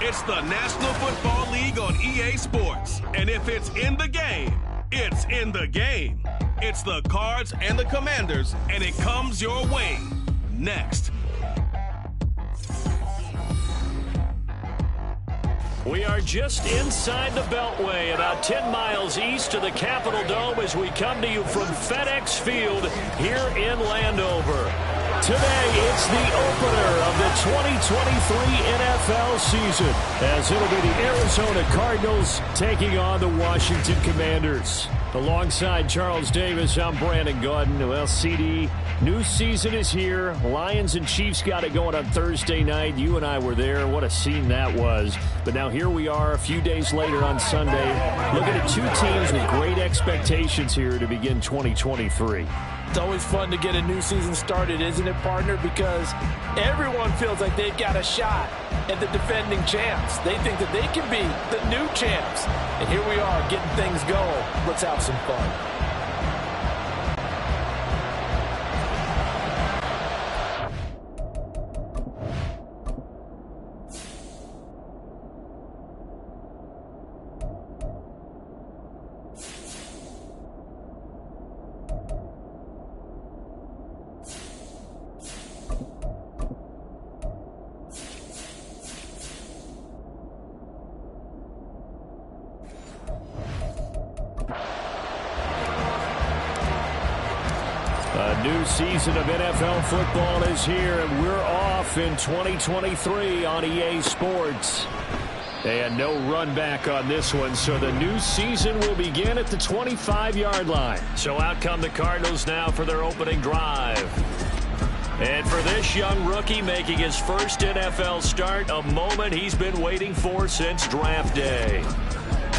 It's the National Football League on EA Sports. And if it's in the game, it's in the game. It's the Cards and the Commanders, and it comes your way next. We are just inside the Beltway, about 10 miles east of the Capitol Dome as we come to you from FedEx Field here in Landover. Today, it's the opener of the 2023 NFL season, as it'll be the Arizona Cardinals taking on the Washington Commanders. Alongside Charles Davis, I'm Brandon Gaudin. Well, CD, new season is here. Lions and Chiefs got it going on Thursday night. You and I were there. What a scene that was. But now here we are a few days later on Sunday, looking at two teams with great expectations here to begin 2023. It's always fun to get a new season started, isn't it, partner? Because everyone feels like they've got a shot at the defending champs. They think that they can be the new champs. And here we are getting things going. Let's have some fun. A new season of NFL football is here, and we're off in 2023 on EA Sports. And no run back on this one, so the new season will begin at the 25-yard line. So out come the Cardinals now for their opening drive. And for this young rookie making his first NFL start, a moment he's been waiting for since draft day.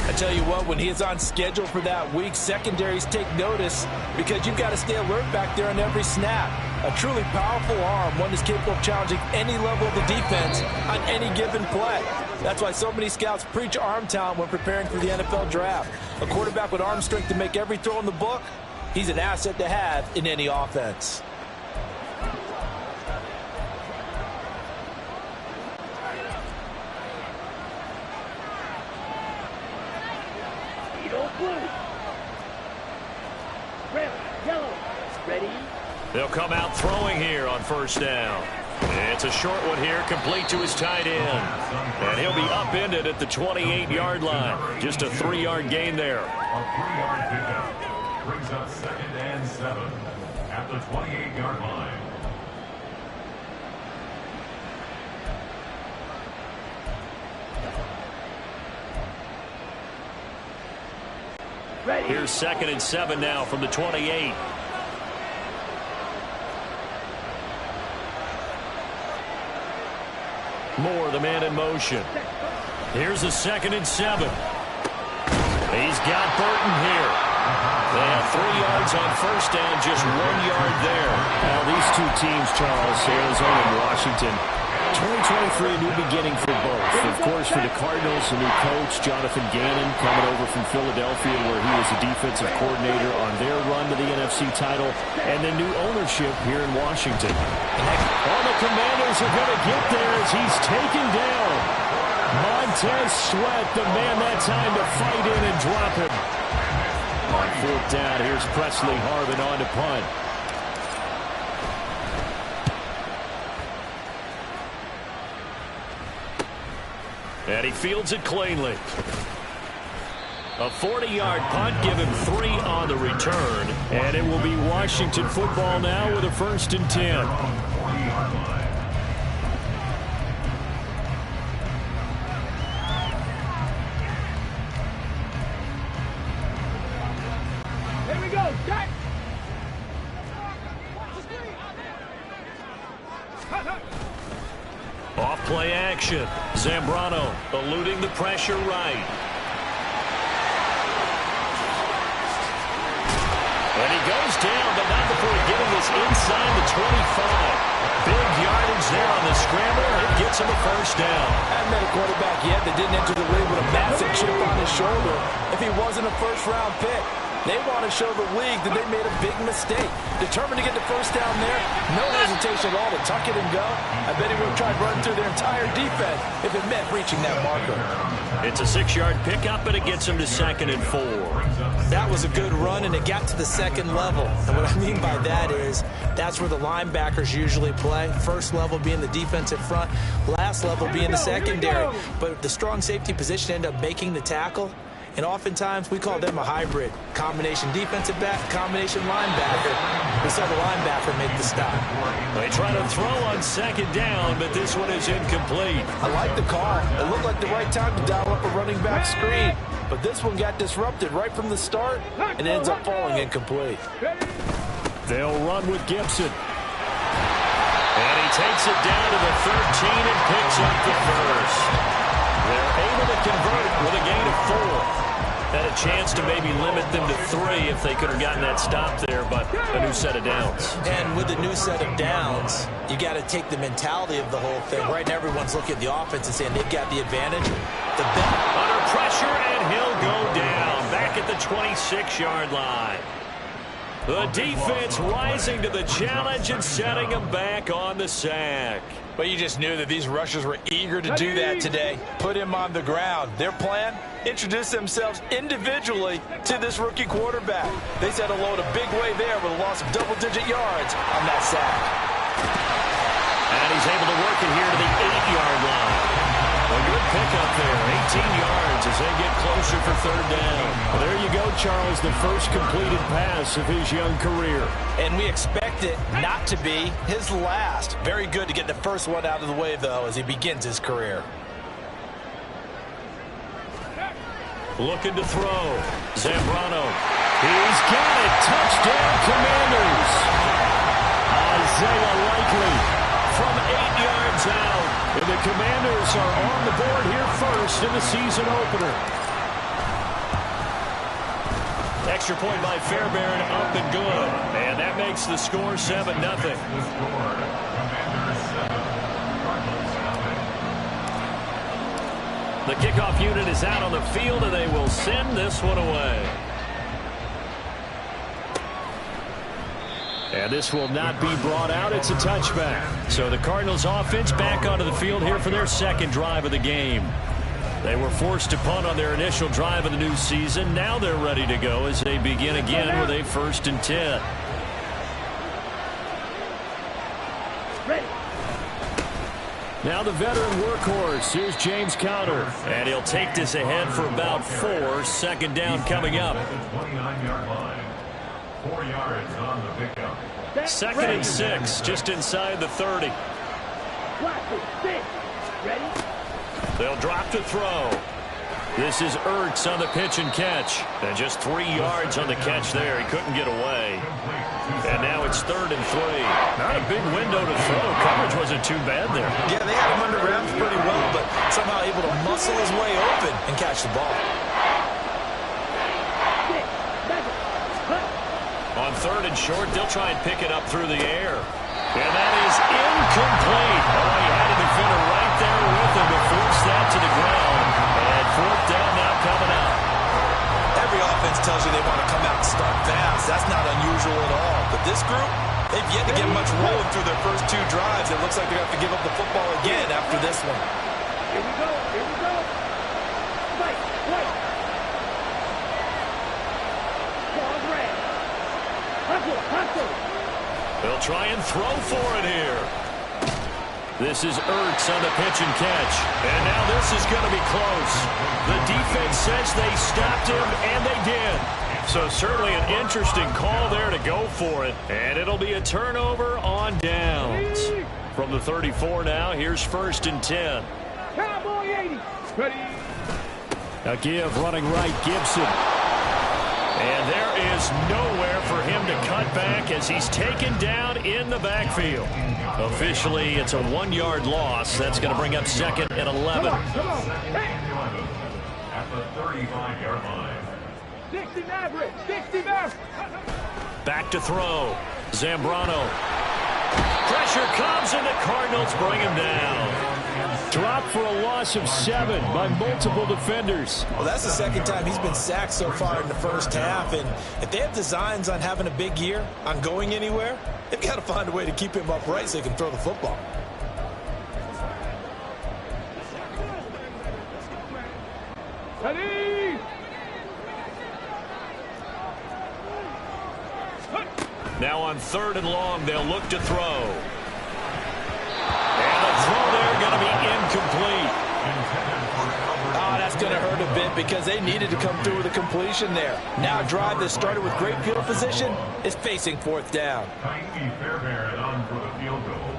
I tell you what, when he is on schedule for that week, secondaries take notice because you've got to stay alert back there on every snap. A truly powerful arm, one that's capable of challenging any level of the defense on any given play. That's why so many scouts preach arm talent when preparing for the NFL draft. A quarterback with arm strength to make every throw in the book, he's an asset to have in any offense. They'll come out throwing here on first down. It's a short one here, complete to his tight end. And he'll be upended at the 28-yard line. Just a 3-yard gain there. A 3-yard pickup brings up 2nd and 7 at the 28-yard line. Here's 2nd and 7 now from the 28. Moore, the man in motion. Here's a 2nd and 7. He's got Burton here. They have 3 yards on first down, just 1 yard there. Now these two teams, Charles, Arizona and Washington, 2023, a new beginning for both. Of course, for the Cardinals, a new coach, Jonathan Gannon, coming over from Philadelphia, where he was the defensive coordinator on their run to the NFC title, and then new ownership here in Washington. All the Commanders are going to get there as he's taken down. Montez Sweat, the man that time to fight in and drop him. On 4th down, here's Presley Harvin on to punt. And he fields it cleanly. A 40-yard punt, give him 3 on the return. And it will be Washington football now with a 1st and 10. Off play action. Zambrano eluding the pressure right. And he goes down, but not before getting this inside the 25. Big yardage there on the scramble. It gets him a 1st down. Hadn't met a quarterback yet that didn't enter the league with a massive chip on his shoulder if he wasn't a 1st-round pick. They want to show the league that they made a big mistake. Determined to get the first down there, no hesitation at all to tuck it and go. I bet he would have tried running through their entire defense if it meant reaching that marker. It's a 6-yard pickup, and it gets him to 2nd and 4. That was a good run, and it got to the second level. And what I mean by that is that's where the linebackers usually play. First level being the defensive front, last level being the secondary. But the strong safety position ended up making the tackle. And oftentimes, we call them a hybrid. Combination defensive back, combination linebacker. We saw the linebacker make the stop. They try to throw on 2nd down, but this one is incomplete. I like the call. It looked like the right time to dial up a running back screen. But this one got disrupted right from the start and ends up falling incomplete. They'll run with Gibson. And he takes it down to the 13 and picks up the first. They're able to convert with a gain of 4. Had a chance to maybe limit them to 3 if they could have gotten that stop there, but a new set of downs. And with the new set of downs, you got to take the mentality of the whole thing. Right now, everyone's looking at the offense and saying they've got the advantage. Under pressure, and he'll go down back at the 26-yard line. The defense rising to the challenge and setting him back on the sack. But you just knew that these rushers were eager to do that today. Put him on the ground. Their plan, introduce themselves individually to this rookie quarterback. They said hello in a big way there with a loss of double-digit yards on that sack. And he's able to work it here to the 8-yard line. A good pickup there, 18 yards as they get closer for 3rd down. Well, there you go, Charles, the first completed pass of his young career. And we expect it not to be his last. Very good to get the first one out of the way, though, as he begins his career. Looking to throw. Zambrano. He's got it. Touchdown, Commanders. Isaiah Likely from 8 yards out. And the Commanders are on the board here first in the season opener. Extra point by Fairbairn, up and good. And that makes the score 7-0. The kickoff unit is out on the field, and they will send this one away. And this will not be brought out. It's a touchback. So the Cardinals offense back onto the field here for their second drive of the game. They were forced to punt on their initial drive of the new season. Now they're ready to go as they begin again with a 1st and 10. Now the veteran workhorse. Here's James Conner. And he'll take this ahead for about 4. 2nd down coming up. 29-yard line. 4 yards on the pickup. 2nd and 6, just inside the 30. They'll drop to throw. This is Ertz on the pitch and catch. And just 3 yards on the catch there. He couldn't get away. And now it's 3rd and 3. Not a big window to throw. Coverage wasn't too bad there. Yeah, they had him under wraps pretty well, but somehow able to muscle his way open and catch the ball. On 3rd and short, they'll try and pick it up through the air. And that is incomplete. Oh, he had a defender right there with him to force that to the ground. And 4th down now coming up. Every offense tells you they want to come out and start fast. That's not unusual at all. But this group, they've yet to get much rolling through their first 2 drives. It looks like they're going to have to give up the football again after this one. Here we go. Here we go. Wait. They'll try and throw for it here. This is Ertz on the pitch and catch. And now this is going to be close. The defense says they stopped him, and they did. So certainly an interesting call there to go for it. And it'll be a turnover on downs. From the 34 now, here's 1st and 10. Cowboy 80. Ready. A give running right, Gibson. And there is nowhere for him to cut back as he's taken down in the backfield. Officially, it's a 1-yard loss. That's going to bring up 2nd and 11. Come on. At the 35-yard line. 60 Maverick. 60 Maverick. Back to throw. Zambrano. Pressure comes, and the Cardinals bring him down. Dropped for a loss of 7 by multiple defenders. Well, that's the second time he's been sacked so far in the first half. And if they have designs on having a big year, on going anywhere, they've got to find a way to keep him upright so he can throw the football. Now on 3rd and long, they'll look to throw. And the throw there going to be incomplete. Oh, that's going to hurt a bit because they needed to come through with a completion there. Now a drive that started with great field position is facing 4th down. Tiny Fairbairn on for the field goal.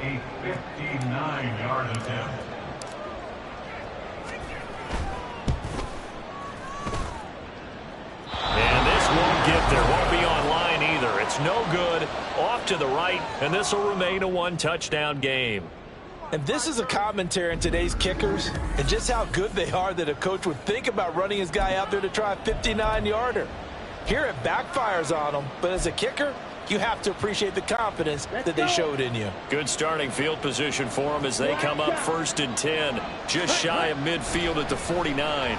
A 59-yard attempt. And this won't get there. Won't be online either. It's no good. Off to the right, and this will remain a 1-touchdown game. And this is a commentary on today's kickers and just how good they are that a coach would think about running his guy out there to try a 59-yarder. Here it backfires on him, but as a kicker, you have to appreciate the confidence that they showed in you. Good starting field position for them as they come up 1st and 10, just shy of midfield at the 49.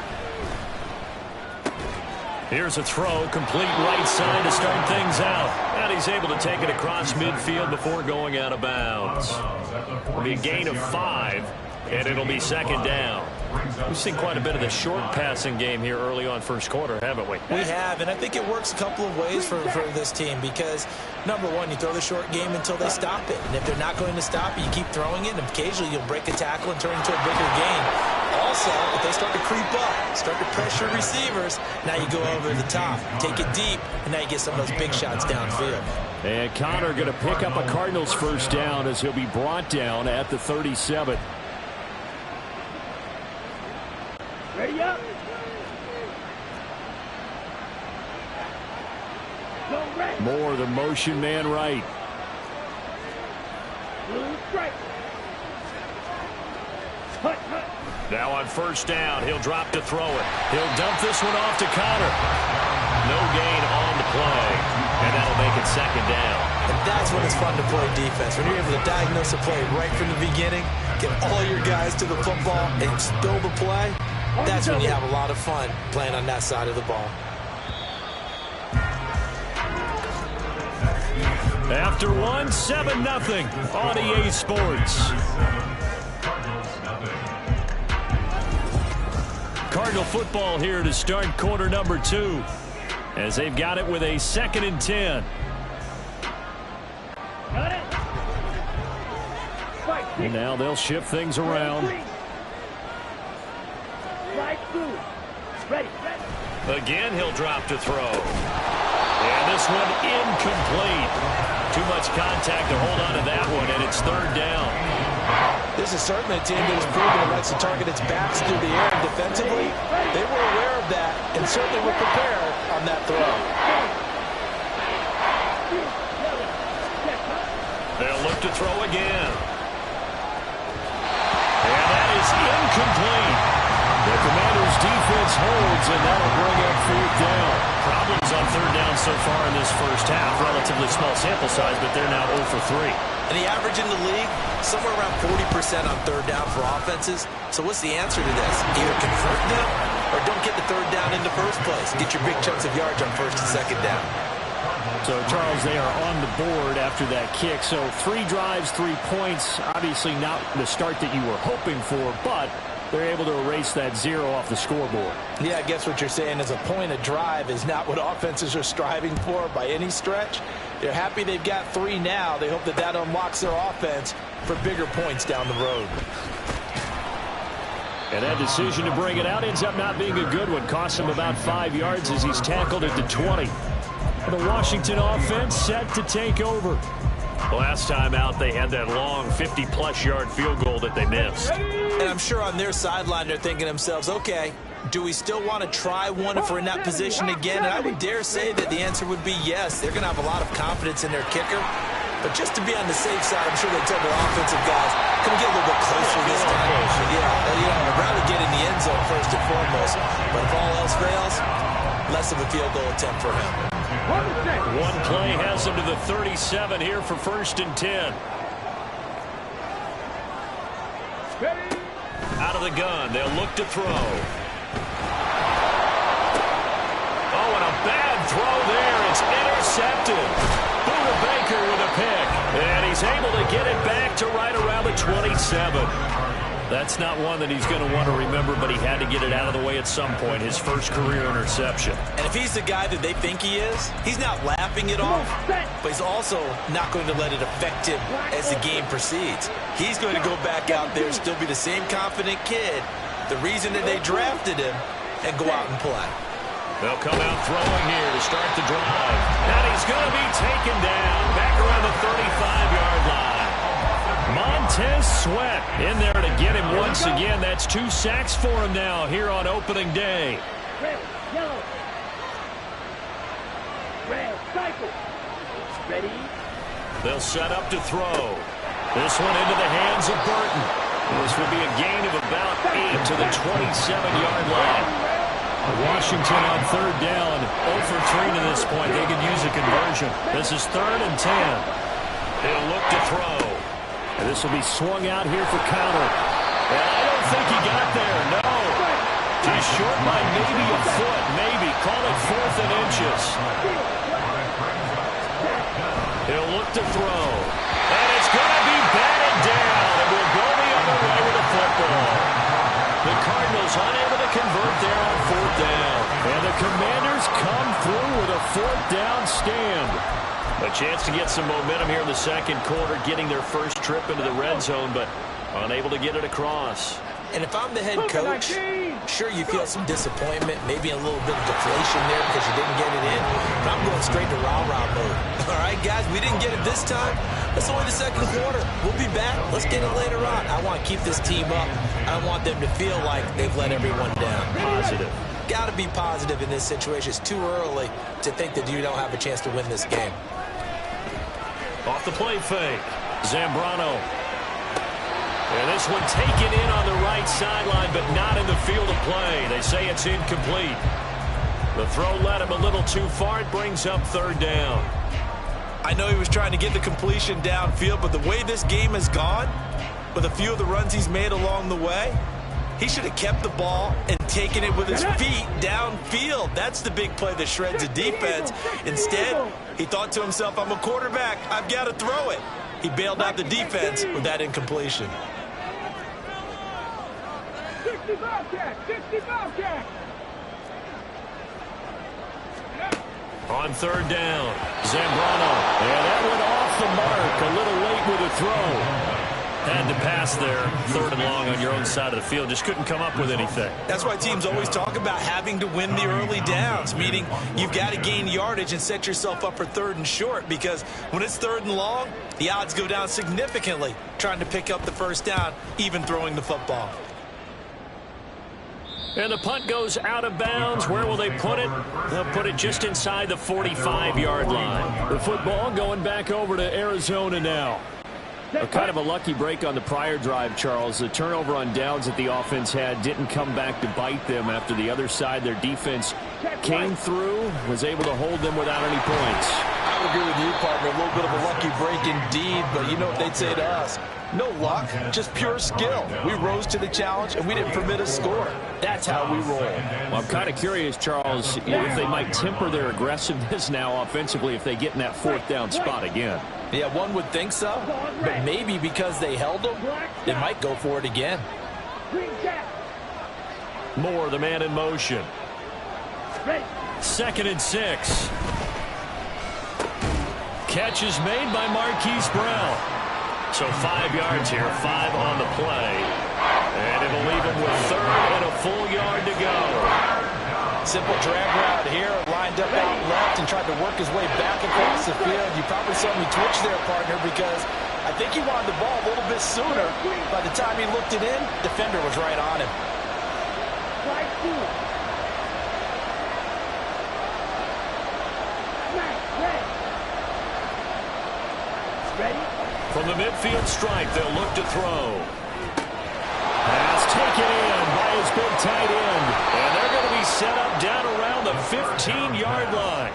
Here's a throw, complete right side to start things out. And he's able to take it across midfield before going out of bounds. It'll be a gain of 5, and it'll be 2nd down. We've seen quite a bit of the short passing game here early on first quarter, haven't we? We have, and I think it works a couple of ways for this team because, number one, you throw the short game until they stop it. And if they're not going to stop it, you keep throwing it, and occasionally you'll break a tackle and turn it into a bigger gain. Also, if they start to creep up, start to pressure receivers, now you go over the top, take it deep, and now you get some of those big shots downfield. And Connor going to pick up a Cardinals 1st down as he'll be brought down at the 37. Ready up. More the motion man right. Strike. Now on 1st down, he'll drop to throw it. He'll dump this one off to Connor. No gain on the play, and that'll make it 2nd down. And that's when it's fun to play defense. When you're able to diagnose a play right from the beginning, get all your guys to the football, and spill the play, that's when you have a lot of fun playing on that side of the ball. After 1, 7-0 on EA Sports. Cardinal football here to start quarter number 2 as they've got it with a 2nd and 10. Got it. And now they'll shift things around. Right through. Ready. Again, he'll drop to throw. And this one incomplete. Too much contact to hold on to that one, and it's 3rd down. This is certainly a team that has proven it likes to target its backs through the air. Defensively, they were aware of that and certainly were prepared on that throw. They'll look to throw again. And that is incomplete. The Commanders' defense holds, and that'll bring up 4th down. Problems on 3rd down so far in this first half. Relatively small sample size, but they're now 0 for 3. And the average in the league, somewhere around 40% on 3rd down for offenses. So what's the answer to this? Either convert them or don't get the 3rd down in the first place. Get your big chunks of yards on 1st and 2nd down. So, Charles, they are on the board after that kick. So 3 drives, 3 points. Obviously not the start that you were hoping for, but they're able to erase that 0 off the scoreboard. Yeah, I guess what you're saying is a point of drive is not what offenses are striving for by any stretch. They're happy they've got 3 now. They hope that that unlocks their offense for bigger points down the road. And that decision to bring it out ends up not being a good one. Costs him about 5 yards as he's tackled at the 20. The Washington offense set to take over. Last time out, they had that long 50-plus yard field goal that they missed. And I'm sure on their sideline they're thinking to themselves, okay, do we still want to try one if we're in that position again? And I would dare say that the answer would be yes. They're going to have a lot of confidence in their kicker. But just to be on the safe side, I'm sure they tell their offensive guys, can we get a little bit closer this time? Yeah, I'd rather get in the end zone first and foremost. But if all else fails, less of a field goal attempt for him. One play has him to the 37 here for 1st and 10. of the gun. They'll look to throw. Oh, and a bad throw there. It's intercepted. Buda Baker with a pick. And he's able to get it back to right around the 27. That's not one that he's going to want to remember, but he had to get it out of the way at some point, his first career interception. And if he's the guy that they think he is, he's not laughing it off, but he's also not going to let it affect him as the game proceeds. He's going to go back out there, still be the same confident kid, the reason that they drafted him, and go out and play. They'll come out throwing here to start the drive. And he's going to be taken down back around the 35-yard line. Montez Sweat in there to get him once again. That's 2 sacks for him now here on opening day. Red, yellow. Red, cycle. Ready? They'll set up to throw. This one into the hands of Burton. This will be a gain of about 8 to the 27-yard line. Washington on third down, 0 for 3 to this point. They could use a conversion. This is 3rd and 10. He'll look to throw. And this will be swung out here for counter. And I don't think he got there, no. He's short by maybe a foot, maybe. Call it 4th and inches. He'll look to throw. And it's going to be batted down. And we'll go the other way with the football. The Cardinals unable to convert there on 4th down. And the Commanders come through with a 4th down stand. A chance to get some momentum here in the second quarter, getting their first trip into the red zone, but unable to get it across. And if I'm the head coach, sure, you feel some disappointment, maybe a little bit of deflation there because you didn't get it in, but I'm going straight to rah-rah mode. All right, guys, we didn't get it this time. It's only the second quarter. We'll be back. Let's get it later on. I want to keep this team up. I want them to feel like they've let everyone down. Positive. Got to be positive in this situation. It's too early to think that you don't have a chance to win this game. Off the play fake, Zambrano. And this one taken in on the right sideline, but not in the field of play. They say it's incomplete. The throw led him a little too far. It brings up 3rd down. I know he was trying to get the completion downfield, but the way this game has gone, with a few of the runs he's made along the way, he should have kept the ball and taken it with his feet downfield. That's the big play that shreds a defense. Instead, he thought to himself, I'm a quarterback. I've got to throw it. He bailed out the defense with that incompletion. 60 Bobcat! 60 Bobcat! On 3rd down, Zambrano. And that went off the mark. A little late with a throw. Had to pass there, 3rd and long on your own side of the field. Just couldn't come up with anything. That's why teams always talk about having to win the early downs, meaning you've got to gain yardage and set yourself up for 3rd and short, because when it's 3rd and long, the odds go down significantly trying to pick up the first down, even throwing the football. And the punt goes out of bounds. Where will they put it? They'll put it just inside the 45-yard line. The football going back over to Arizona now. Kind of a lucky break on the prior drive, Charles. The turnover on downs that the offense had didn't come back to bite them after the other side. Their defense came through, was able to hold them without any points. I would agree with you, partner. A little bit of a lucky break indeed, but you know what they'd say to us. No luck, just pure skill. We rose to the challenge, and we didn't permit a score. That's how we roll. Well, I'm kind of curious, Charles, if they might temper their aggressiveness now offensively if they get in that 4th down spot again. Yeah, one would think so, but maybe because they held them, they might go for it again. Moore, the man in motion. 2nd and 6. Catch is made by Marquise Brown. So 5 yards here, 5 on the play. And it'll leave him with 3rd and a full yard to go. Simple drag route here, lined up out left and tried to work his way back across the field. You probably saw me twitch there, partner, because I think he wanted the ball a little bit sooner. By the time he looked it in, defender was right on him. From the midfield stripe, they'll look to throw. Pass taken in by his big tight end. And they're going to be set up down around the 15-yard line.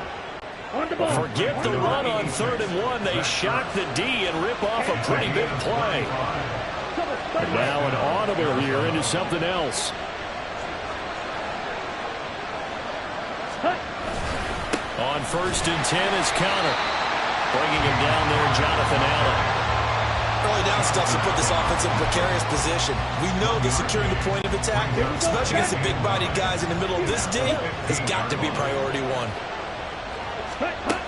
Forget the run on 3rd and 1. They shock the D and rip off a pretty big play. And now an audible here into something else. On 1st and 10 is Connor. Bringing him down there, Jonathan Allen. Early down stuff to put this offense in a precarious position. We know that securing the point of attack, especially against the big-bodied guys in the middle of this D, has got to be priority one.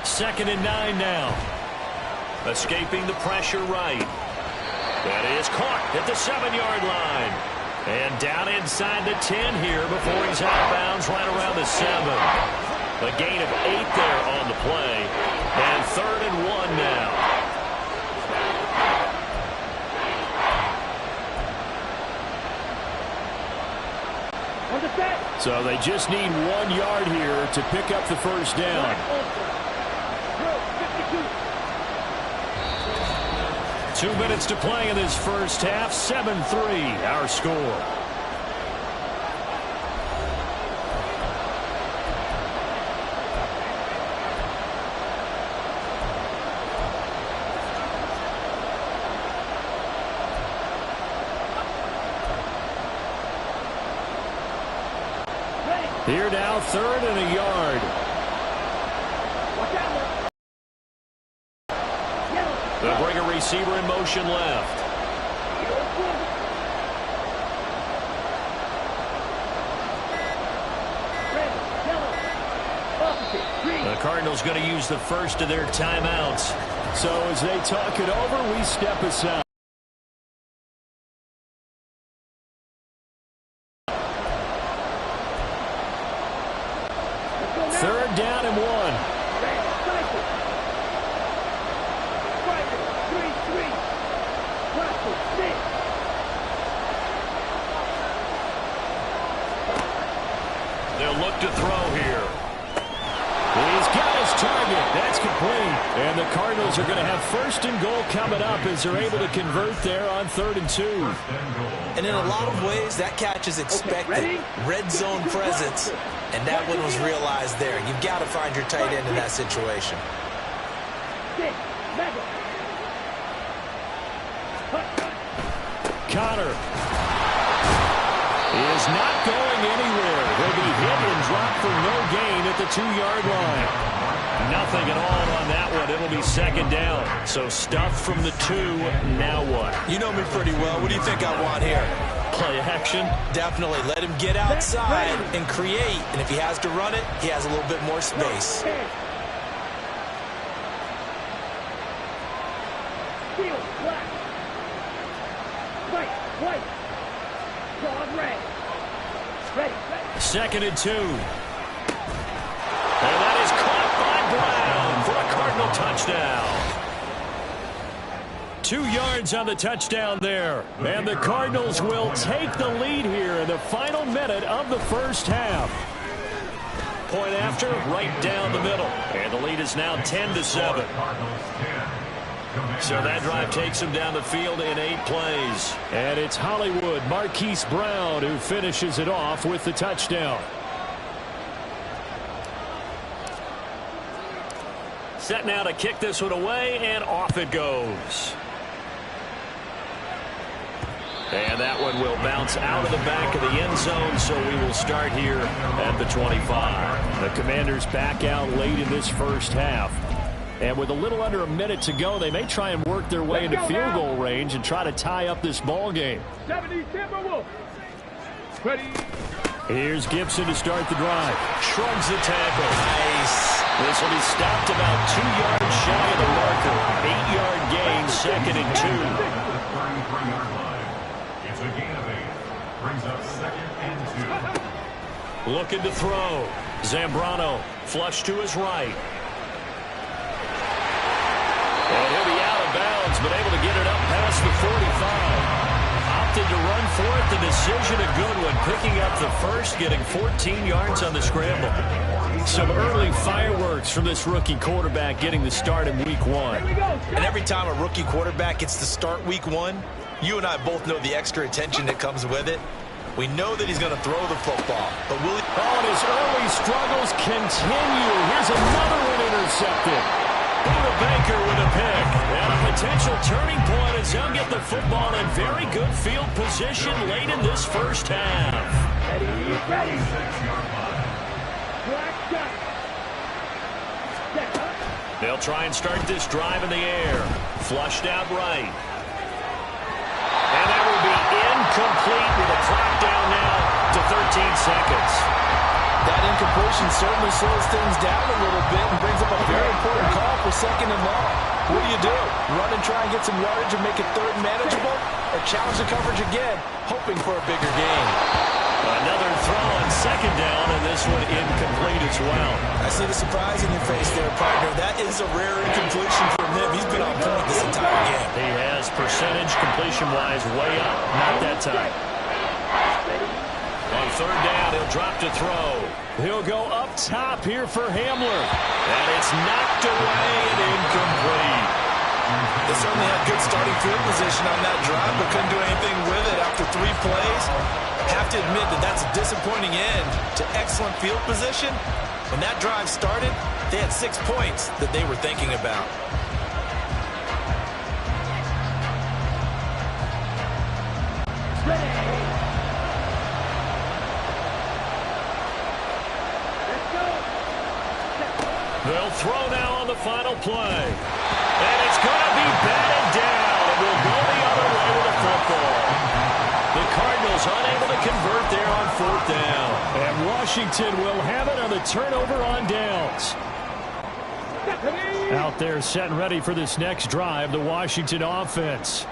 2nd and 9 now. Escaping the pressure right. That is caught at the 7-yard line. And down inside the 10 here before he's out of bounds right around the 7. A gain of 8 there on the play. And 3rd and 1 now. So they just need 1 yard here to pick up the first down. 2 minutes to play in this first half. 7-3 our score. Here now, 3rd and a yard. They'll bring a receiver in motion left. The Cardinals going to use the first of their timeouts. So as they talk it over, we step aside. Third down and 1. They'll look to throw here. He's got his target. That's complete. And the Cardinals are going to have 1st and goal coming up as they're able to convert there on 3rd and 2. And in a lot of ways, that catch is expected. Red zone presence, and that one was realized there. You've got to find your tight end in that situation. Connor is not going anywhere. He'll be hit and dropped for no gain at the 2-yard line. Nothing at all on that one. It'll be 2nd down. So stuff from the 2. Now what? You know me pretty well. What do you think I want here? Play action? Definitely. Let him get outside and create. And if he has to run it, he has a little bit more space. Second and 2. And that is caught by Brown for a Cardinal touchdown. 2 yards on the touchdown there. And the Cardinals will take the lead here in the final minute of the first half. Point after, right down the middle. And the lead is now 10-7. So that drive takes him down the field in 8 plays. And it's Hollywood Marquise Brown who finishes it off with the touchdown. Set now to kick this one away, and off it goes. And that one will bounce out of the back of the end zone, so we will start here at the 25. The Commanders back out late in this first half. And with a little under a minute to go, they may try and work their way into field goal range and try to tie up this ball game. 70 Timberwolves. Ready. Here's Gibson to start the drive. Shrugs the tackle. Nice. This will be stopped about 2 yards shy of the marker. 8-yard gain, 2nd and 2. It's a gain of 8. Brings up 2nd and 2. Looking to throw. Zambrano flush to his right. And he'll be out of bounds, but able to get it up past the 45. Opted to run for it. The decision a good one. Picking up the first, getting 14 yards on the scramble. Some early fireworks from this rookie quarterback getting the start in week 1. And every time a rookie quarterback gets to start week 1, you and I both know the extra attention that comes with it. We know that he's going to throw the football, but will he? Oh, and his early struggles continue. Here's another one intercepted. Buda Baker with a pick. And a potential turning point as they'll get the football in very good field position late in this first half. Ready. Black shot. They'll try and start this drive in the air. Flushed out right. And that will be incomplete with a clock down now to 13 seconds. That incompletion certainly slows things down a little bit and brings up a very important call for second and long. What do? Run and try and get some yardage and make it third and manageable? Or challenge the coverage again, hoping for a bigger gain? Another throw on second down, and this one incomplete as well. I see the surprise in your face there, partner. That is a rare incompletion from him. He's been on point this entire game. He has percentage completion-wise way up. Not that time. On third down, he'll drop to throw. He'll go up top here for Hamler. And it's knocked away and incomplete. They certainly had good starting field position on that drive, but couldn't do anything with it after 3 plays. Have to admit that that's a disappointing end to excellent field position. When that drive started, they had 6 points that they were thinking about. They'll throw now on the final play. And it's going to be batted down. It will go the other way with a football. The Cardinals unable to convert there on fourth down. And Washington will have it on the turnover on downs. Out there set and ready for this next drive, the Washington offense.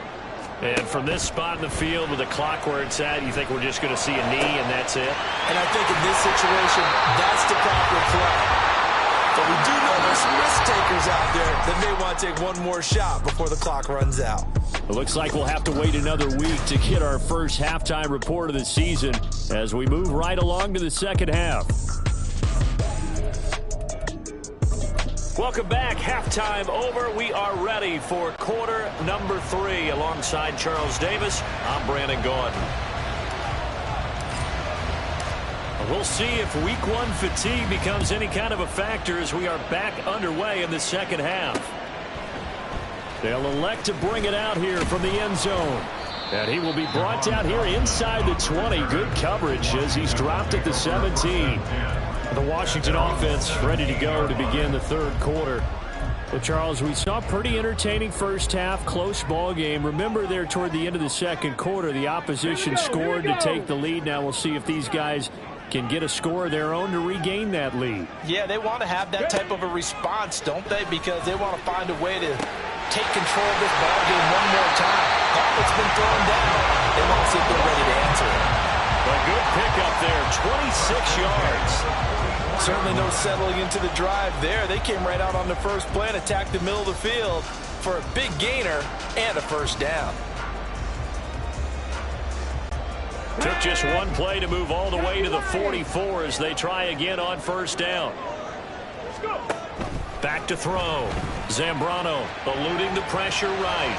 And from this spot in the field with the clock where it's at, you think we're just going to see a knee and that's it? And I think in this situation, that's the proper play. But we do know there's some risk takers out there that may want to take one more shot before the clock runs out. It looks like we'll have to wait another week to get our first halftime report of the season as we move right along to the second half. Welcome back. Halftime over. We are ready for quarter number 3. Alongside Charles Davis, I'm Brandon Gordon. We'll see if week 1 fatigue becomes any kind of a factor as we are back underway in the second half. They'll elect to bring it out here from the end zone. And he will be brought down here inside the 20. Good coverage as he's dropped at the 17. The Washington offense ready to go to begin the third quarter. Well, Charles, we saw a pretty entertaining first half, close ball game. Remember there toward the end of the second quarter, the opposition scored to take the lead. Now we'll see if these guys can get a score of their own to regain that lead. Yeah, they want to have that type of a response, don't they? Because they want to find a way to take control of this ball game one more time. All that's been thrown down, they want to see if they're ready to answer it. A good pickup there, 26 yards. Certainly no settling into the drive there. They came right out on the first play and attacked the middle of the field for a big gainer and a first down. Took just one play to move all the way to the 44 as they try again on first down. Back to throw. Zambrano eluding the pressure right.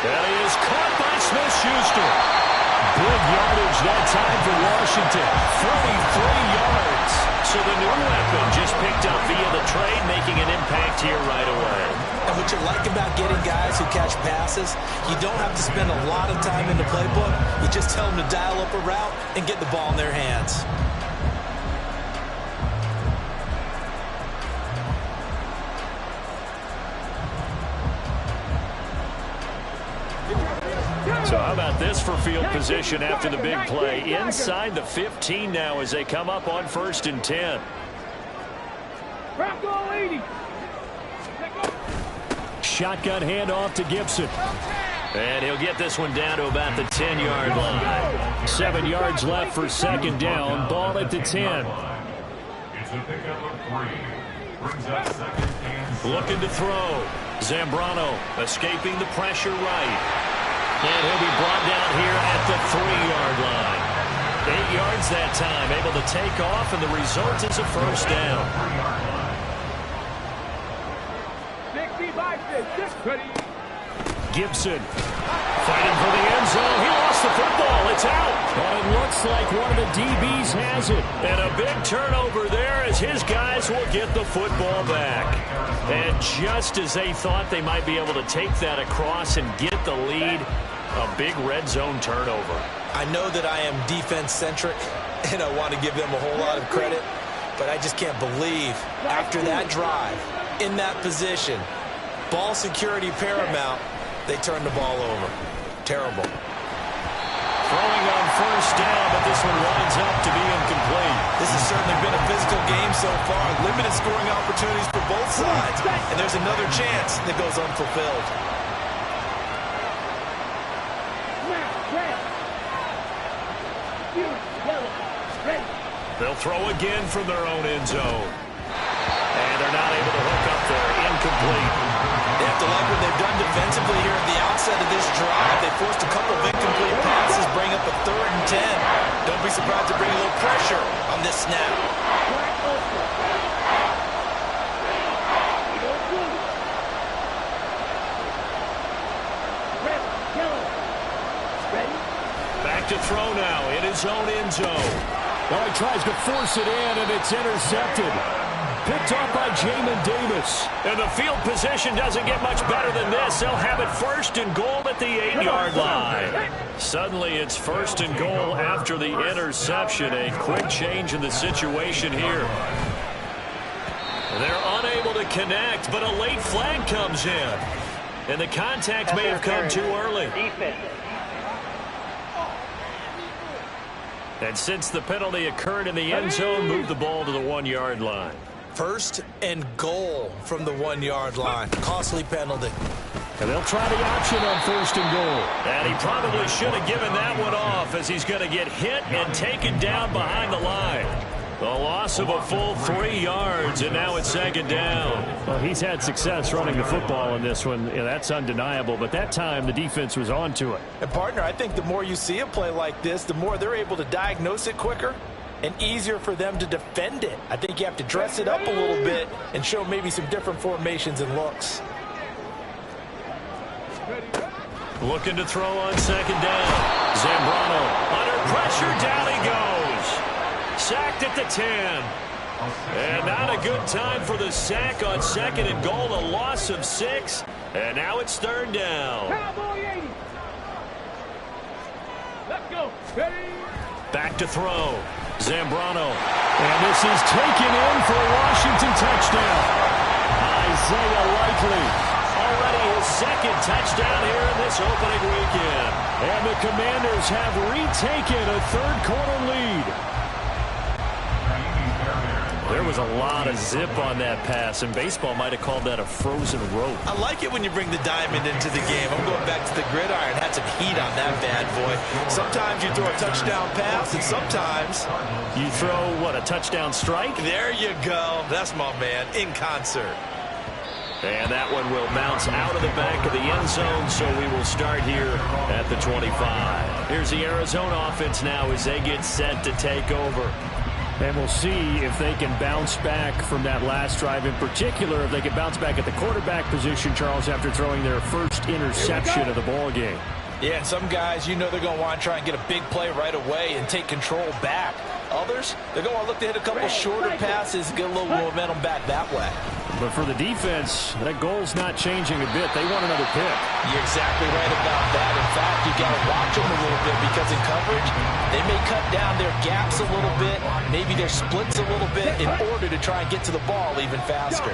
That is caught by Smith-Schuster. Big yardage that time for Washington. 43 yards. So the new weapon just picked up via the trade, making an impact here right away. And what you like about getting guys who catch passes, you don't have to spend a lot of time in the playbook. You just tell them to dial up a route and get the ball in their hands. So how about this for field position after the big play? Inside the 15 now as they come up on 1st and 10. Shotgun handoff to Gibson. And he'll get this one down to about the 10-yard line. 7 yards left for second down. Ball at the 10. It's a pickup of 3. Brings up second and Looking to throw. Zambrano escaping the pressure right. And he'll be brought down here at the 3-yard line. 8 yards that time, able to take off, and the result is a first down. Gibson fighting for the end zone. He lost the football. It's out. But it looks like one of the DBs has it. And a big turnover there as his guys will get the football back. And just as they thought they might be able to take that across and get the lead, a big red zone turnover. I know that I am defense-centric, and I want to give them a whole lot of credit, but I just can't believe after that drive, in that position, ball security paramount, they turned the ball over. Terrible. Throwing on first down, but this one winds up to be incomplete. This has certainly been a physical game so far. Limited scoring opportunities for both sides. And there's another chance that goes unfulfilled. They'll throw again from their own end zone. And they're not able to hook up there. Incomplete. They have to like what they've done defensively here at the outset of this drive. They forced a couple of incomplete passes, bring up a 3rd and 10. Don't be surprised to bring a little pressure on this snap. Back to throw now in his own end zone. Well, he tries to force it in, and it's intercepted. Picked off by Jamin Davis. And the field position doesn't get much better than this. They'll have it 1st and goal at the 8-yard line. Suddenly it's 1st and goal after the interception. A quick change in the situation here. They're unable to connect, but a late flag comes in. And the contact may have come too early. And since the penalty occurred in the end zone, move the ball to the 1-yard line. 1st and goal from the 1-yard line. Costly penalty. And they'll try the option on 1st and goal. And he probably should have given that one off, as he's going to get hit and taken down behind the line. A loss of a full 3 yards, and now it's 2nd down. Well, he's had success running the football in this one. Yeah, that's undeniable. But that time, the defense was on to it. And, partner, I think the more you see a play like this, the more they're able to diagnose it quicker and easier for them to defend it. I think you have to dress it up a little bit and show maybe some different formations and looks. Looking to throw on 2nd down. Zambrano under pressure. Down he goes. Sacked at the 10. And not a good time for the sack on 2nd and goal. A loss of 6. And now it's 3rd down. Let's go. Ready? Back to throw. Zambrano. And this is taken in for a Washington touchdown. Isaiah Likely. Already his 2nd touchdown here in this opening weekend. And the Commanders have retaken a 3rd quarter lead. There was a lot of zip on that pass, and baseball might have called that a frozen rope. I like it when you bring the diamond into the game. I'm going back to the gridiron. Had some heat on that bad boy. Sometimes you throw a touchdown pass, and sometimes you throw, what, a touchdown strike? There you go. That's my man, in concert. And that one will bounce out of the back of the end zone, so we will start here at the 25. Here's the Arizona offense now as they get set to take over. And we'll see if they can bounce back from that last drive. In particular, if they can bounce back at the quarterback position, Charles, after throwing their first interception of the ball game. Yeah, and some guys, you know they're going to want to try and get a big play right away and take control back. Others, they're going to look to hit a couple shorter passes and get a little momentum back that way. But for the defense, that goal's not changing a bit. They want another pick. You're exactly right about that. In fact, you got to watch them a little bit because in coverage, they may cut down their gaps a little bit, maybe their splits a little bit in order to try and get to the ball even faster.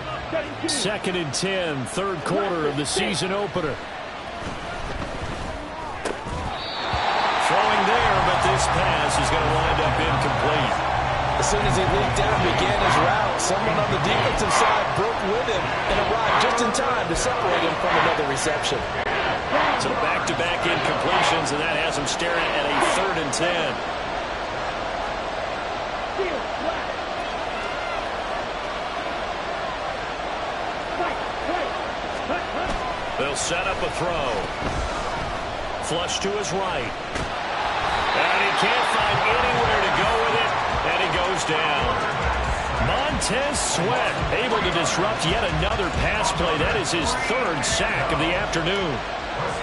2nd and 10, 3rd quarter of the season opener. Throwing there, but this pass is going to wind up incomplete. As soon as he leaped out and began his route, someone on the defensive side broke with him and arrived just in time to separate him from another reception. So back-to-back incompletions, and that has him staring at a 3rd and 10. They'll set up a throw. Flush to his right. And he can't find anywhere to go with it, and he goes down. Montez Sweat able to disrupt yet another pass play. That is his 3rd sack of the afternoon.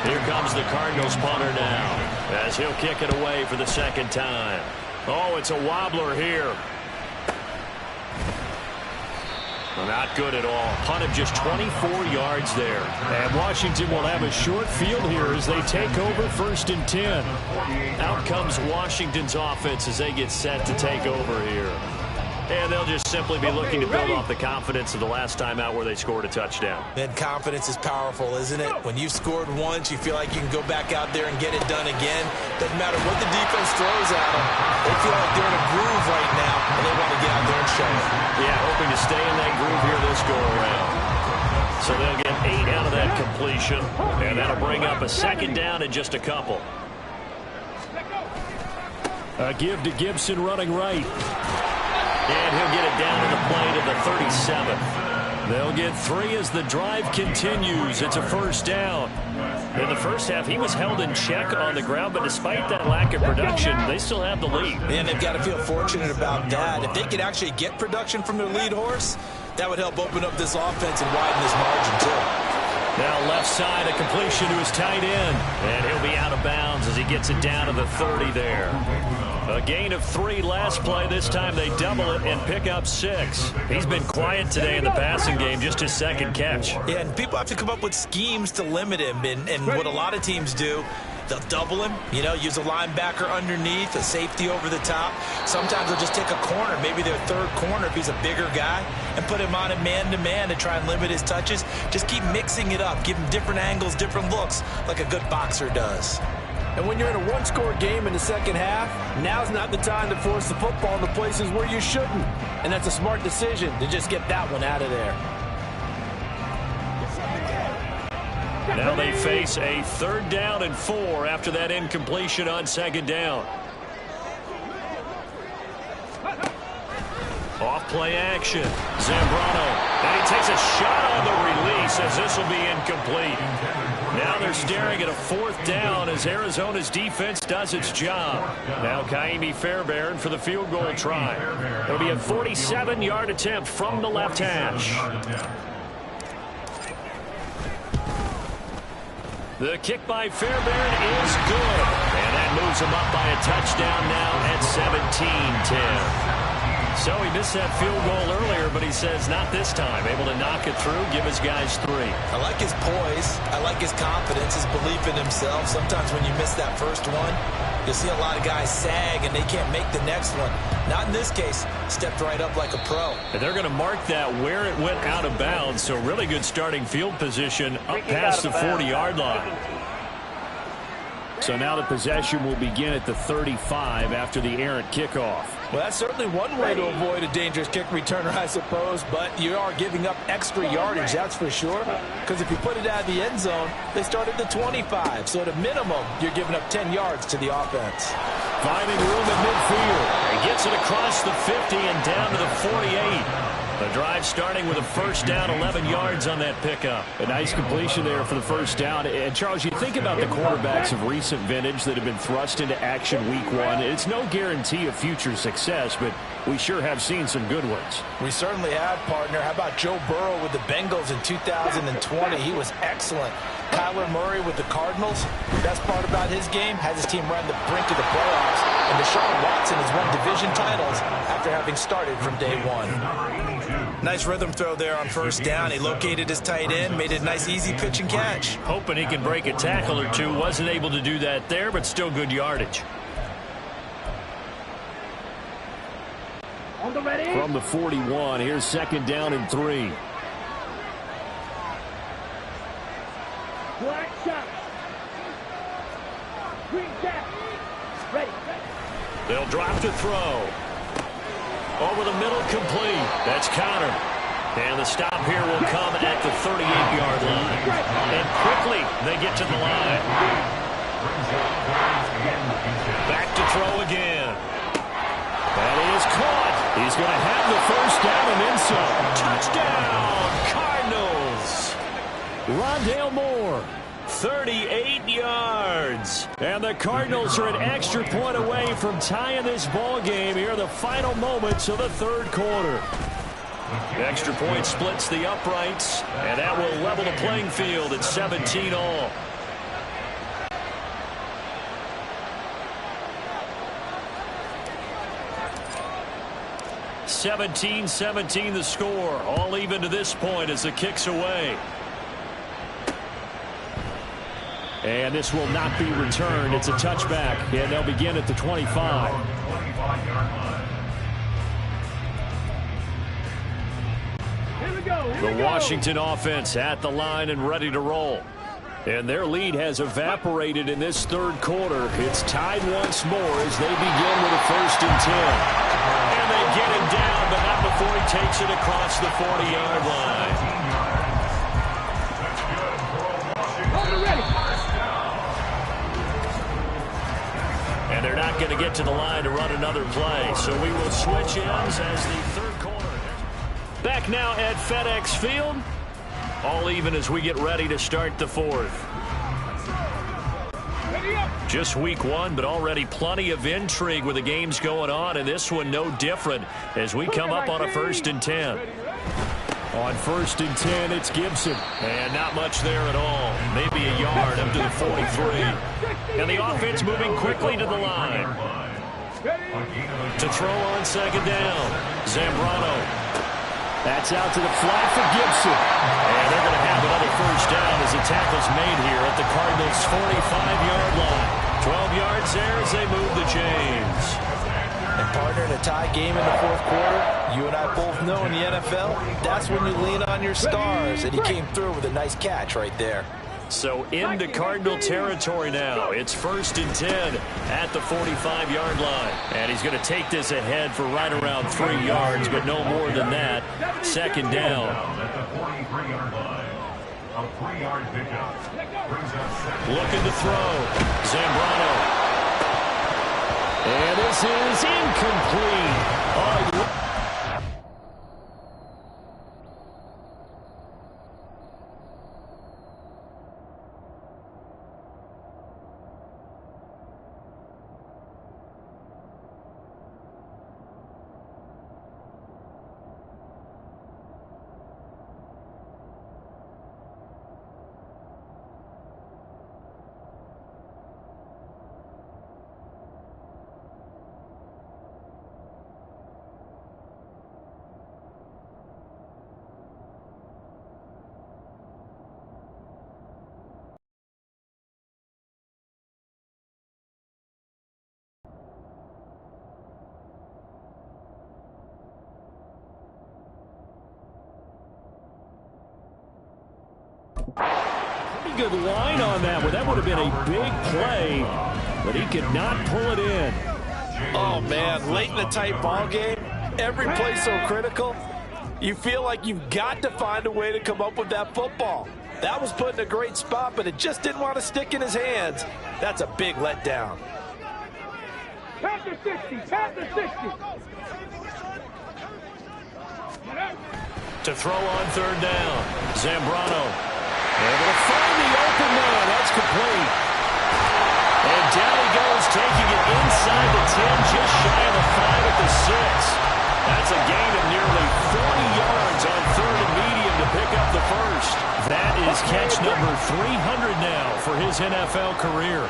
Here comes the Cardinals punter now, as he'll kick it away for the 2nd time. Oh, it's a wobbler here. Well, not good at all. Punt of just 24 yards there. And Washington will have a short field here as they take over 1st and 10. Out comes Washington's offense as they get set to take over here. And they'll just simply be looking to build off the confidence of the last time out where they scored a touchdown. Man, confidence is powerful, isn't it? When you've scored once, you feel like you can go back out there and get it done again. Doesn't matter what the defense throws at them. They feel like they're in a groove right now, and they want to get out there and show it. Yeah, hoping to stay in that groove here this go-around. So they'll get 8 out of that completion, and that'll bring up a 2nd down in just a couple. A give to Gibson running right. And he'll get it down to the play to the 37th. They'll get 3 as the drive continues. It's a 1st down. In the first half, he was held in check on the ground, but despite that lack of production, they still have the lead. And they've got to feel fortunate about that. If they could actually get production from their lead horse, that would help open up this offense and widen this margin, too. Now left side, a completion to his tight end. And he'll be out of bounds as he gets it down to the 30 there. A gain of 3 last play. This time they double it and pick up 6. He's been quiet today in the passing game, just his 2nd catch. Yeah, and people have to come up with schemes to limit him. And what a lot of teams do, they'll double him, use a linebacker underneath, a safety over the top. Sometimes they'll just take a corner, maybe their 3rd corner if he's a bigger guy, and put him on a man-to-man to try and limit his touches. Just keep mixing it up, give him different angles, different looks, like a good boxer does. And when you're in a 1-score game in the 2nd half, now's not the time to force the football in the places where you shouldn't. And that's a smart decision to just get that one out of there. Now they face a 3rd down and 4 after that incompletion on 2nd down. Off play action. Zambrano. And he takes a shot on the release as this will be incomplete. Now they're staring at a 4th down as Arizona's defense does its job. Now Kaimi Fairbairn for the field goal try. It'll be a 47-yard attempt from the left hash. The kick by Fairbairn is good. And that moves him up by a touchdown now at 17-10. So he missed that field goal earlier, but he says not this time. Able to knock it through, give his guys 3. I like his poise. I like his confidence, his belief in himself. Sometimes when you miss that first one, you'll see a lot of guys sag and they can't make the next one. Not in this case. Stepped right up like a pro. And they're going to mark that where it went out of bounds. So really good starting field position up past the 40-yard line. So now the possession will begin at the 35 after the errant kickoff. Well, that's certainly one way to avoid a dangerous kick returner, I suppose, but you are giving up extra yardage, that's for sure, because if you put it out of the end zone, they start at the 25, so at a minimum, you're giving up 10 yards to the offense. Finding room at midfield. He gets it across the 50 and down to the 48. The drive starting with a 1st down, 11 yards on that pickup. A nice completion there for the 1st down. And, Charles, you think about the quarterbacks of recent vintage that have been thrust into action week 1. It's no guarantee of future success, but we sure have seen some good ones. We certainly have, partner. How about Joe Burrow with the Bengals in 2020? He was excellent. Kyler Murray with the Cardinals. Best part about his game, has his team right on the brink of the playoffs. And Deshaun Watson has won division titles after having started from day 1. Nice rhythm throw there on 1st down. He located his tight end, made it a nice easy pitch and catch. Hoping he can break a tackle or two. Wasn't able to do that there, but still good yardage. On the ready. From the 41, here's 2nd down and 3. Black shot. Green jack. Ready. They'll drop to throw. Over the middle, complete. That's countered. And the stop here will come at the 38-yard line. And quickly, they get to the line. Back to throw again. That is caught. He's going to have the 1st down and then some. Touchdown, Cardinals. Rondale Moore. 38 yards. And the Cardinals are an extra point away from tying this ball game here in the final moments of the 3rd quarter. The extra point splits the uprights, and that will level the playing field at 17 all. 17-17 the score. All even to this point as the kick's away. And this will not be returned. It's a touchback. And they'll begin at the 25. The Washington offense at the line and ready to roll. And their lead has evaporated in this third quarter. It's tied once more as they begin with a 1st and 10. And they get him down, but not before he takes it across the 40-yard line. And they're not going to get to the line to run another play. So we will switch ends as the third quarter. Back now at FedEx Field. All even as we get ready to start the fourth. Just week 1, but already plenty of intrigue with the games going on, and this one no different as we come up on a 1st and 10. On 1st and 10, it's Gibson. And not much there at all. Maybe a yard up to the 43. And the offense moving quickly to the line. To throw on 2nd down. Zambrano. That's out to the flat for Gibson. And they're going to have another 1st down as the tackle's made here at the Cardinals' 45-yard line. 12 yards there as they move the chains. And partner, in a tie game in the 4th quarter, you and I both know in the NFL, that's when you lean on your stars. And he came through with a nice catch right there. So into Cardinal territory now. It's 1st and 10 at the 45-yard line. And he's going to take this ahead for right around 3 yards, but no more than that. 2nd down. Looking to throw. Zambrano. And this is incomplete. Pretty good line on that one. That would have been a big play, but he could not pull it in. Oh, man, late in the tight ball game, every play so critical, you feel like you've got to find a way to come up with that football. That was put in a great spot, but it just didn't want to stick in his hands. That's a big letdown. Panther 60, Panther 60. To throw on 3rd down, Zambrano. Able to find the open man. That's complete. And down he goes, taking it inside the 10, just shy of the 5 at the 6. That's a gain of nearly 40 yards on 3rd and medium to pick up the 1st. That is catch number 300 now for his NFL career.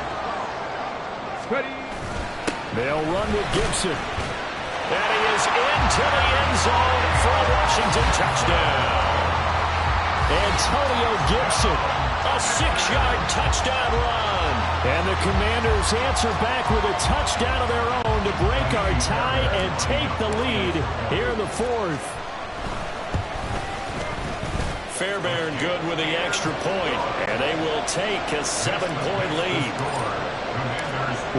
They'll run with Gibson. And he is into the end zone for a Washington touchdown. Antonio Gibson, a 6-yard touchdown run. And the Commanders answer back with a touchdown of their own to break our tie and take the lead here in the 4th. Fairbairn good with the extra point, and they will take a 7-point lead.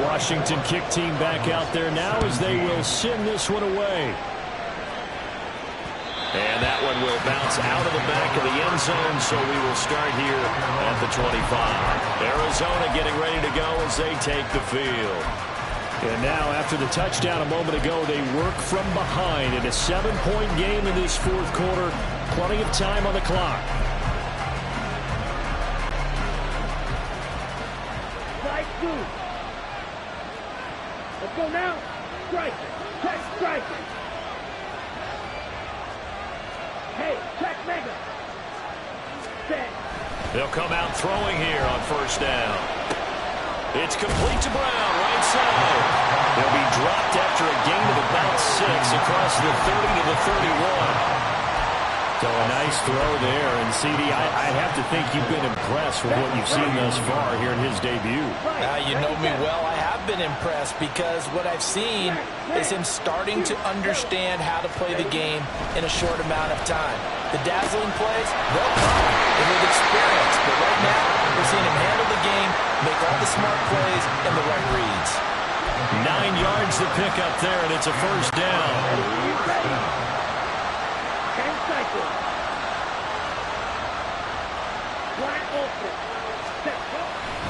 Washington kick team back out there now as they will send this one away. And that one will bounce out of the back of the end zone, so we will start here at the 25. Arizona getting ready to go as they take the field. And now, after the touchdown a moment ago, they work from behind in a 7-point game in this 4th quarter. Plenty of time on the clock. Strike 2. Let's go now. Strike it. Check strike it. Hey, check mega. Set. They'll come out throwing here on 1st down. It's complete to Brown, right side. He'll be dropped after a gain of about 6 across the 30 to the 31. So a nice throw there. And, CD, I'd have to think you've been impressed with what you've seen thus far here in his debut. You know me well. I have been impressed because what I've seen is him starting to understand how to play the game in a short amount of time. The dazzling plays, they'll come and with experience. But right now, we're seeing him handle the game, make all the smart plays, and the right reads. 9 yards to pick up there, and it's a first down.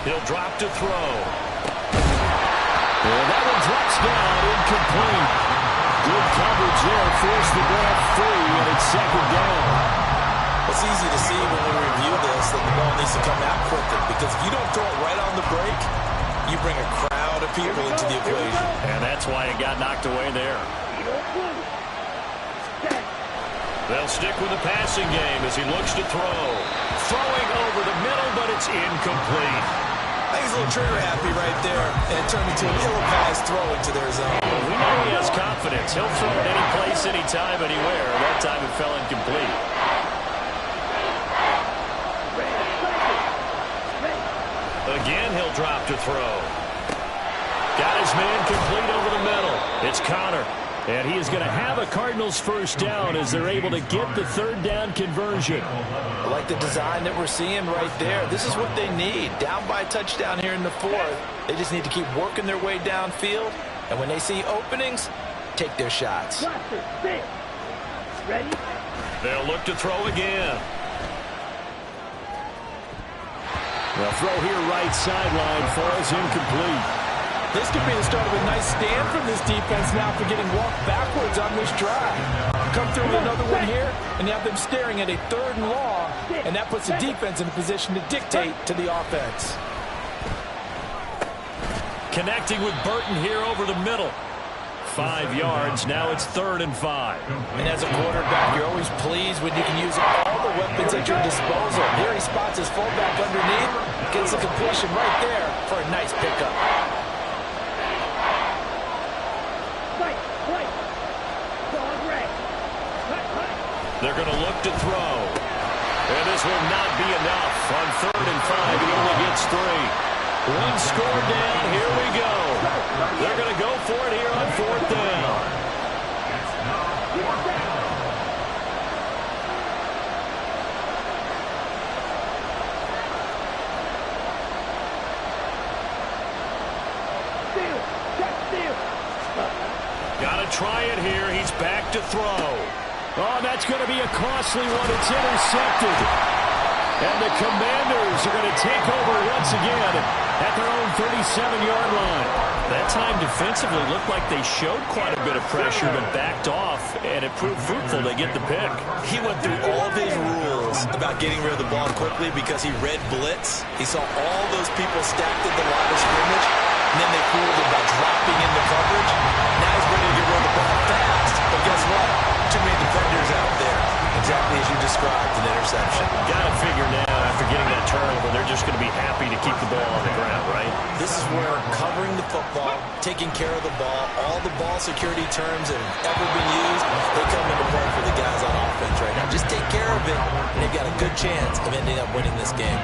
He'll drop to throw. And that one drops down, incomplete. Good coverage there, forced the ball free, and it's second down. It's easy to see when we review this that the ball needs to come out quicker, because if you don't throw it right on the break, you bring a crowd of people into the equation. And that's why it got knocked away there. They'll stick with the passing game as he looks to throw. Throwing over the middle, but it's incomplete. I think he's a little trigger happy right there, and it turned into an ill-advised throw into their zone. We know he has confidence. He'll throw it any place, anytime, anywhere. That time it fell incomplete. Again, he'll drop to throw. Got his man complete over the middle. It's Connor. And he is going to have a Cardinals first down as they're able to get the third down conversion. I like the design that we're seeing right there. This is what they need. Down by a touchdown here in the fourth. They just need to keep working their way downfield. And when they see openings, take their shots. Ready? They'll look to throw again. The throw here right sideline falls incomplete. This could be the start of a nice stand from this defense now for getting walked backwards on this drive. Come through with another one here, and you have them staring at a 3rd and long, and that puts the defense in a position to dictate to the offense. Connecting with Burton here over the middle. 5 yards. Now it's 3rd and 5. And as a quarterback, you're always pleased when you can use all the weapons at your disposal. Here he spots his fullback underneath, gets the completion right there for a nice pickup. They're going to look to throw. And this will not be enough. On 3rd and 5, he only gets 3. 1 score down. Here we go. They're going to go for it here on 4th down. Got to try it here. He's back to throw. Oh, that's going to be a costly one. It's intercepted. And the Commanders are going to take over once again at their own 37-yard line. That time defensively looked like they showed quite a bit of pressure but backed off, and it proved fruitful. They get the pick. He went through all of his rules about getting rid of the ball quickly because he read blitz. He saw all those people stacked at the line of scrimmage, and then they fooled him by dropping into coverage. Now he's ready to get rid of the ball fast. But guess what? Too many defenders out there. Exactly as you described, an interception. Got to figure now, after getting that turnover, they're just going to be happy to keep the ball on the ground, right? This is where covering the football, taking care of the ball, all the ball security terms that have ever been used, they come into play for the guys on offense right now. Just take care of it, and they've got a good chance of ending up winning this game.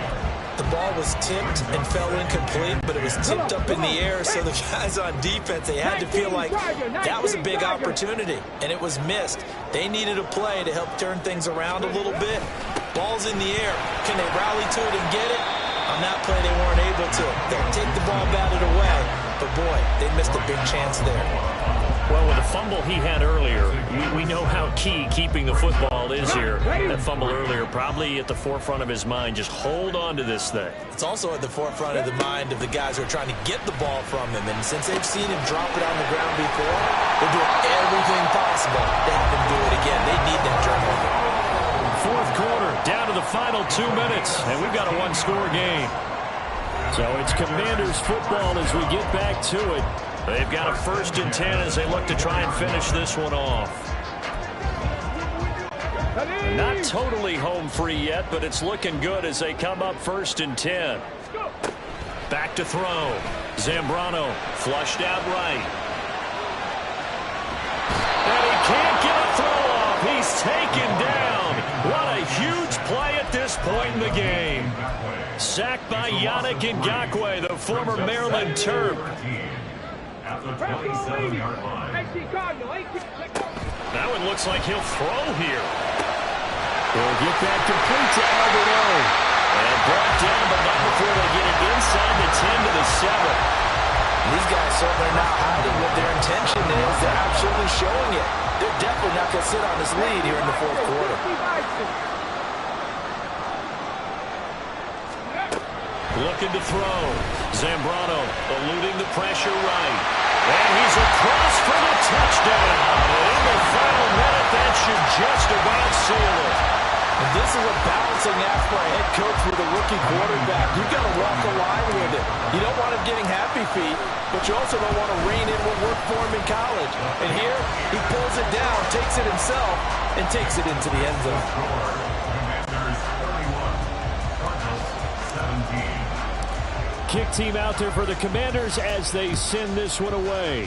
The ball was tipped and fell incomplete, but it was tipped up in the air, so the guys on defense, they had to feel like that was a big opportunity, and it was missed. They needed a play to help turn things around a little bit. Ball's in the air. Can they rally to it and get it? On that play, they weren't able to. They'll take the ball, batted away, but boy, they missed a big chance there. Well, with the fumble he had earlier, we know how key keeping the football is here. That fumble earlier probably at the forefront of his mind. Just hold on to this thing. It's also at the forefront of the mind of the guys who are trying to get the ball from him. And since they've seen him drop it on the ground before, they're doing everything possible to have him do it again. They need that turnover. 4th quarter, down to the final 2 minutes, and we've got a 1-score game. So it's Commanders football as we get back to it. They've got a 1st and 10 as they look to try and finish this one off. Not totally home free yet, but it's looking good as they come up 1st and 10. Back to throw. Zambrano flushed out right. And he can't get a throw off. He's taken down. What a huge play at this point in the game. Sacked by Yannick Ngakoue, the former Maryland Terp. At the 27-yard line. That one looks like he'll throw here. He'll get that complete to Alberto. And brought down, but not before they get it inside the 10 to the 7. These guys certainly are not hiding what their intention is. They're absolutely showing it. They're definitely not going to sit on this lead here in the fourth quarter. Looking to throw. Zambrano eluding the pressure right. And he's across for the touchdown. And in the final minute, that should just about seal it. And this is a balancing act for a head coach with a rookie quarterback. You've got to walk the line with it. You don't want him getting happy feet, but you also don't want to rein in what worked for him in college. And here, he pulls it down, takes it himself, and takes it into the end zone. Commanders 31, Cardinals 17. Kick team out there for the Commanders as they send this one away.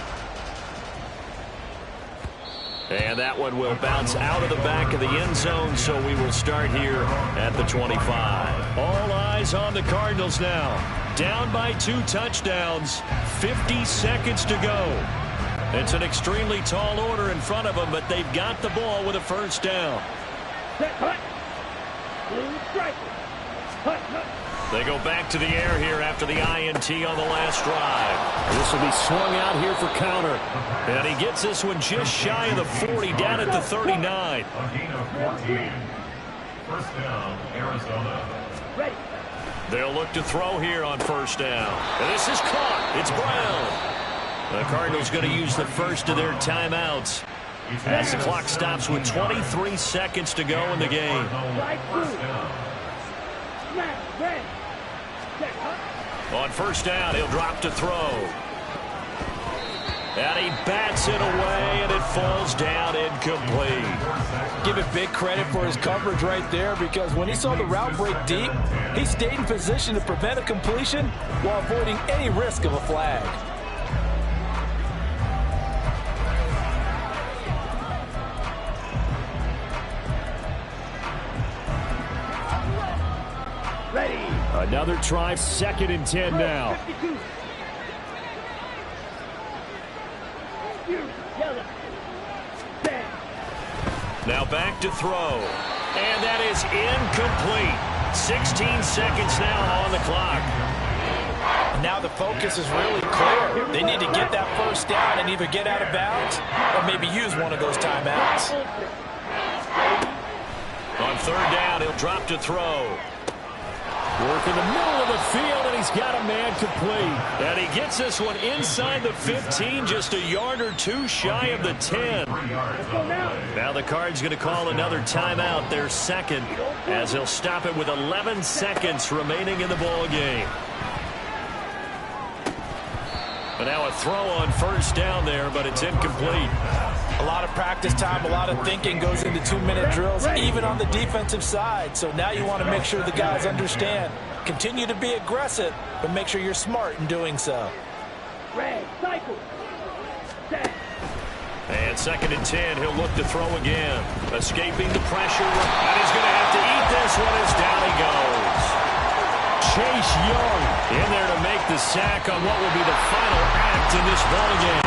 And that one will bounce out of the back of the end zone, so we will start here at the 25. All eyes on the Cardinals now. Down by 2 touchdowns, 50 seconds to go. It's an extremely tall order in front of them, but they've got the ball with a first down. They go back to the air here after the INT on the last drive. This will be swung out here for counter. And he gets this one just shy of the 40, down at the 39. A gain of 14. First down, Arizona. They'll look to throw here on first down. And this is caught. It's Brown. The Cardinals going to use the first of their timeouts as the clock stops with 23 seconds to go in the game. First down. On first down, he'll drop to throw. And he bats it away, and it falls down incomplete. Give it big credit for his coverage right there, because when he saw the route break deep, he stayed in position to prevent a completion while avoiding any risk of a flag. Another try, 2nd and 10 now. Now back to throw. And that is incomplete. 16 seconds now on the clock. Now the focus is really clear. They need to get that first down and either get out of bounds or maybe use one of those timeouts. On third down, he'll drop to throw. Work in the middle of the field, and he's got a man complete. And he gets this one inside the 15, just a yard or two shy of the 10. Now the Cards going to call another timeout, their second, as he'll stop it with 11 seconds remaining in the ball game. But now a throw on first down there, but it's incomplete. A lot of practice time, a lot of thinking goes into 2-minute drills, even on the defensive side. So now you want to make sure the guys understand. Continue to be aggressive, but make sure you're smart in doing so. And 2nd and 10, he'll look to throw again. Escaping the pressure, and he's going to have to eat this one as down he goes. Chase Young in there to make the sack on what will be the final act in this ballgame.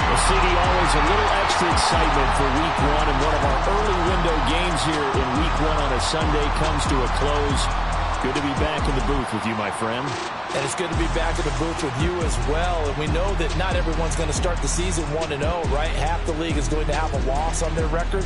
Well, CD, always a little extra excitement for Week 1, and one of our early window games here in Week 1 on a Sunday comes to a close. Good to be back in the booth with you, my friend. And it's good to be back in the booth with you as well. And we know that not everyone's going to start the season 1-0, right? Half the league is going to have a loss on their record.